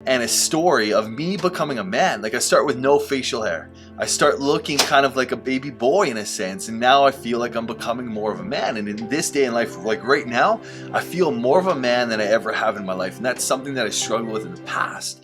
and a story of me becoming a man. Like I start with no facial hair. I start looking kind of like a baby boy in a sense, and now I feel like I'm becoming more of a man. And in this day in life, like right now, I feel more of a man than I ever have in my life, and that's something that I struggled with in the past.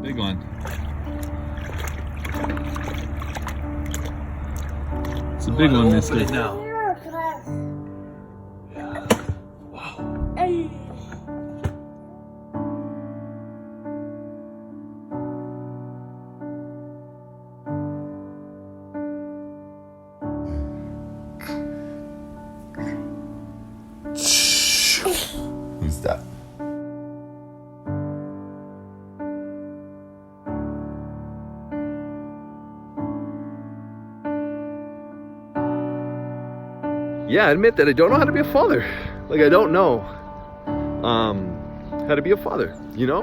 Big one. It's a big one, mister. Open it now. Who's that? Yeah, I admit that I don't know how to be a father. Like, I don't know how to be a father, you know?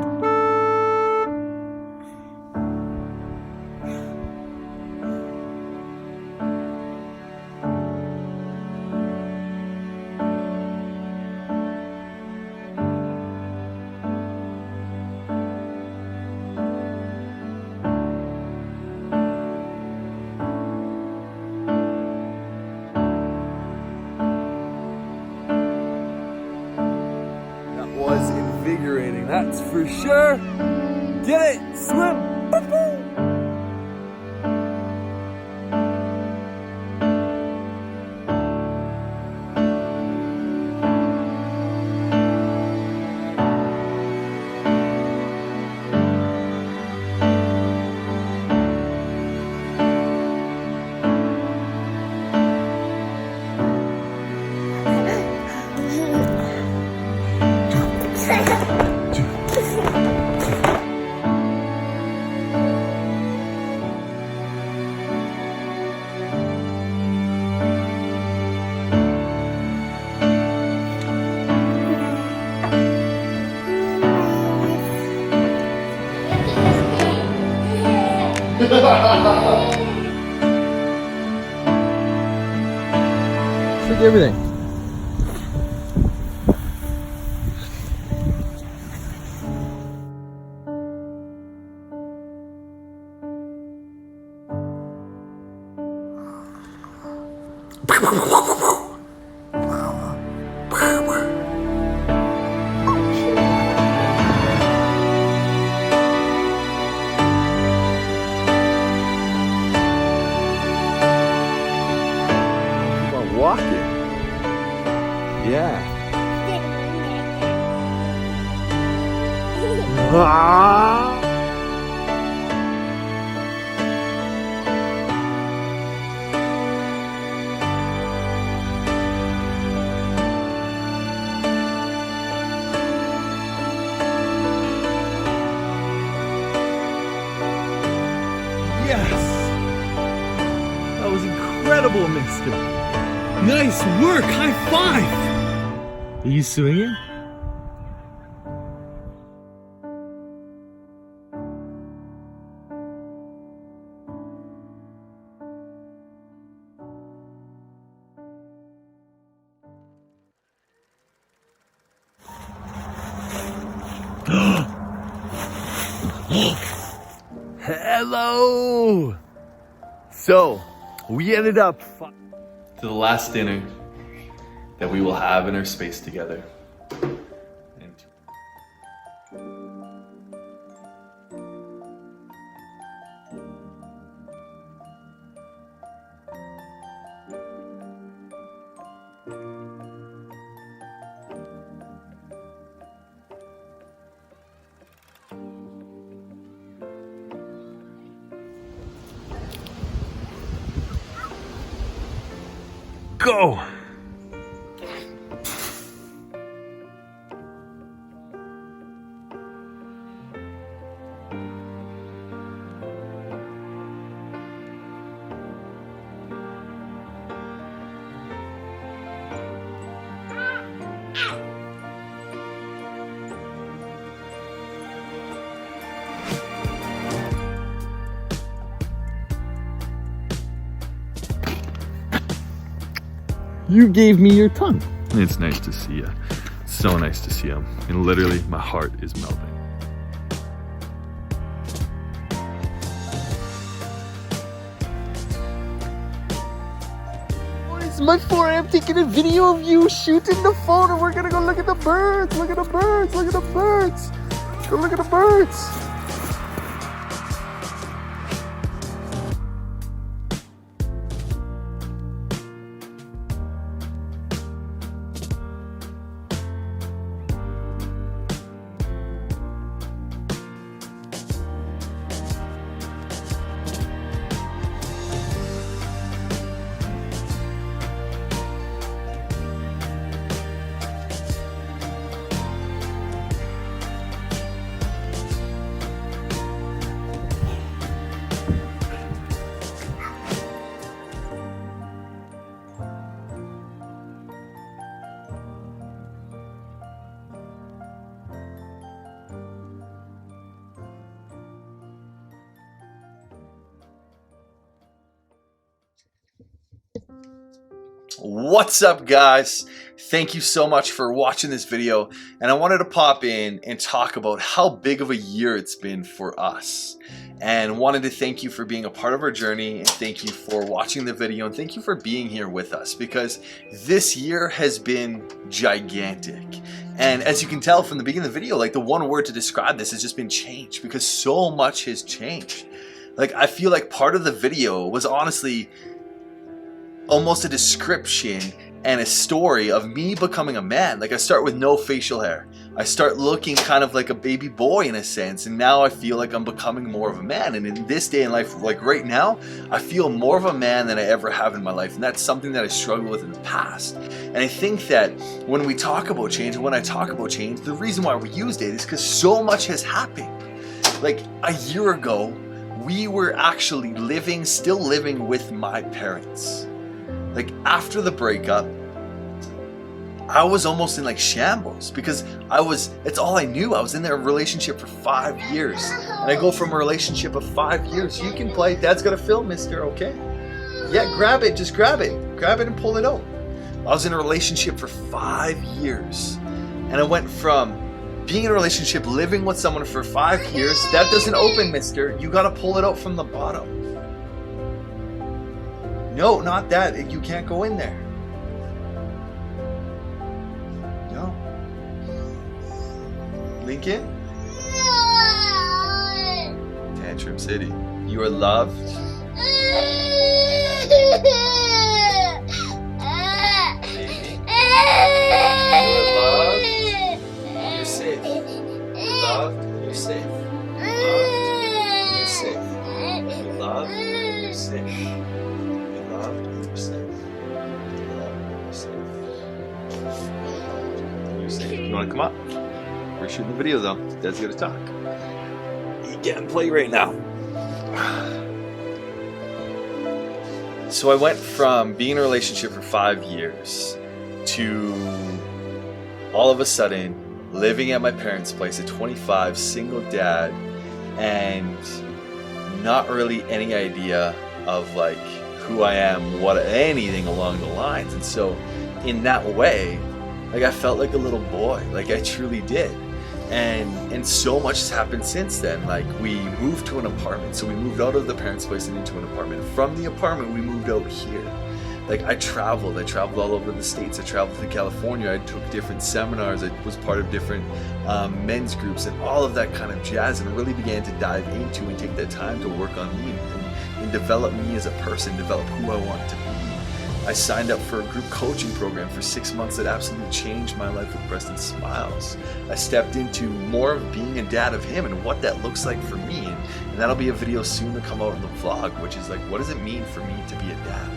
Was invigorating, that's for sure. Get it, swim. Look at everything. Walking. Yeah. Ah! Yes! That was incredible, mister. Nice work! High five! Are you swinging? Hello! So, we ended up To the last dinner that we will have in our space together. And go. You gave me your tongue. It's nice to see you. So nice to see him. And literally, my heart is melting. Boys, my 4am taking a video of you shooting the phone, and we're gonna go look at the birds. Look at the birds. Look at the birds. Go look at the birds. What's up, guys? Thank you so much for watching this video, and I wanted to pop in and talk about how big of a year it's been for us, and wanted to thank you for being a part of our journey, and thank you for watching the video, and thank you for being here with us, because this year has been gigantic. And as you can tell from the beginning of the video, like, the one word to describe this has just been change, because so much has changed. Like, I feel like part of the video was honestly almost a description and a story of me becoming a man. Like, I start with no facial hair. I start looking kind of like a baby boy in a sense, and now I feel like I'm becoming more of a man. And in this day in life, like right now, I feel more of a man than I ever have in my life, and that's something that I struggled with in the past. And I think that when we talk about change, and when I talk about change, the reason why we used it is because so much has happened. Like, a year ago, we were actually still living with my parents. Like, after the breakup, I was almost in like shambles, because it's all I knew. I was in a relationship for 5 years, and I go from a relationship of 5 years. You can play. Dad's got a film, mister, okay? Yeah, grab it. Just grab it. Grab it and pull it out. I was in a relationship for 5 years, and I went from being in a relationship, living with someone for 5 years. That doesn't open, mister. You got to pull it out from the bottom. No, not that. You can't go in there. No. Lincoln? Tantrum City. You are loved. Baby. You are loved. You're safe. You're loved. You're safe. You're loved. You're safe. You're loved. You're safe. You want to come up? We're shooting the video though. Dad's gonna talk. You can't play right now. So I went from being in a relationship for 5 years to all of a sudden living at my parents' place at 25, single dad, and not really any idea of like who I am, what anything along the lines. And so in that way, like, I felt like a little boy, like I truly did. And so much has happened since then. Like, we moved to an apartment. So we moved out of the parents' place and into an apartment. From the apartment, we moved out here. Like, I traveled all over the States. I traveled to California. I took different seminars. I was part of different men's groups and all of that kind of jazz, and really began to dive into and take that time to work on me and develop me as a person, develop who I want to be. I signed up for a group coaching program for 6 months that absolutely changed my life with Preston Smiles. I stepped into more of being a dad of him and what that looks like for me. And that'll be a video soon to come out in the vlog, which is like, what does it mean for me to be a dad?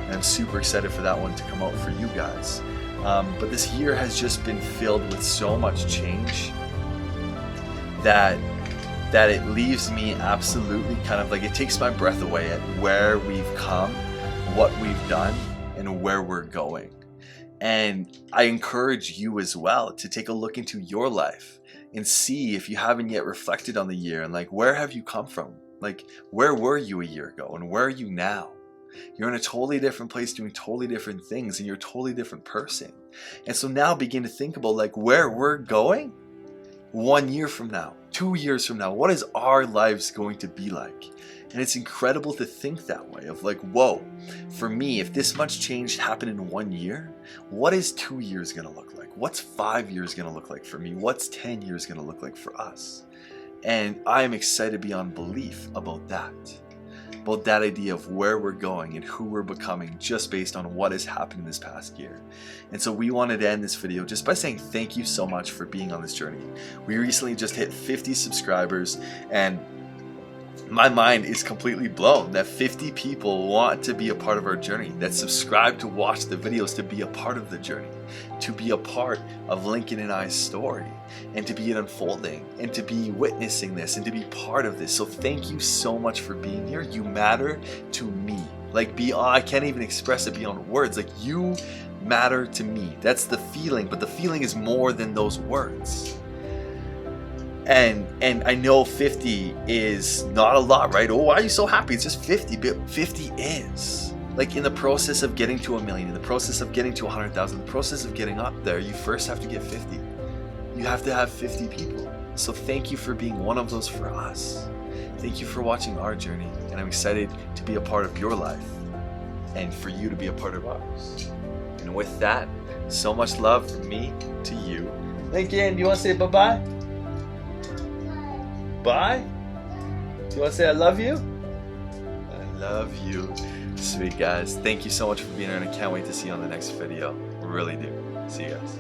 And I'm super excited for that one to come out for you guys. But this year has just been filled with so much change that it leaves me absolutely kind of like, it takes my breath away at where we've come, what we've done, and where we're going. And I encourage you as well to take a look into your life and see, if you haven't yet reflected on the year, and like, where have you come from? Like, where were you a year ago and where are you now? You're in a totally different place doing totally different things, and you're a totally different person. And so now begin to think about like where we're going 1 year from now, 2 years from now. What is our lives going to be like? And it's incredible to think that way of like, whoa, for me, if this much change happened in 1 year, what is 2 years going to look like? What's 5 years going to look like for me? What's 10 years going to look like for us? And I am excited beyond belief about that idea of where we're going and who we're becoming just based on what has happened this past year. And so we wanted to end this video just by saying thank you so much for being on this journey. We recently just hit 50 subscribers, and my mind is completely blown that 50 people want to be a part of our journey, that subscribe to watch the videos, to be a part of the journey, to be a part of Lincoln and I's story, and to be it unfolding, and to be witnessing this, and to be part of this. So thank you so much for being here. You matter to me. Like, I can't even express it beyond words. Like, you matter to me. That's the feeling, but the feeling is more than those words. And I know 50 is not a lot, right? Oh, why are you so happy? It's just 50, but 50 is. Like, in the process of getting to 1 million, in the process of getting to 100,000, the process of getting up there, you first have to get 50. You have to have 50 people. So thank you for being one of those for us. Thank you for watching our journey, and I'm excited to be a part of your life and for you to be a part of ours. And with that, so much love from me to you. Lincoln, do you want to say bye-bye? Bye? Do you want to say I love you? I love you. Sweet guys. Thank you so much for being here, and I can't wait to see you on the next video. Really do. See you guys.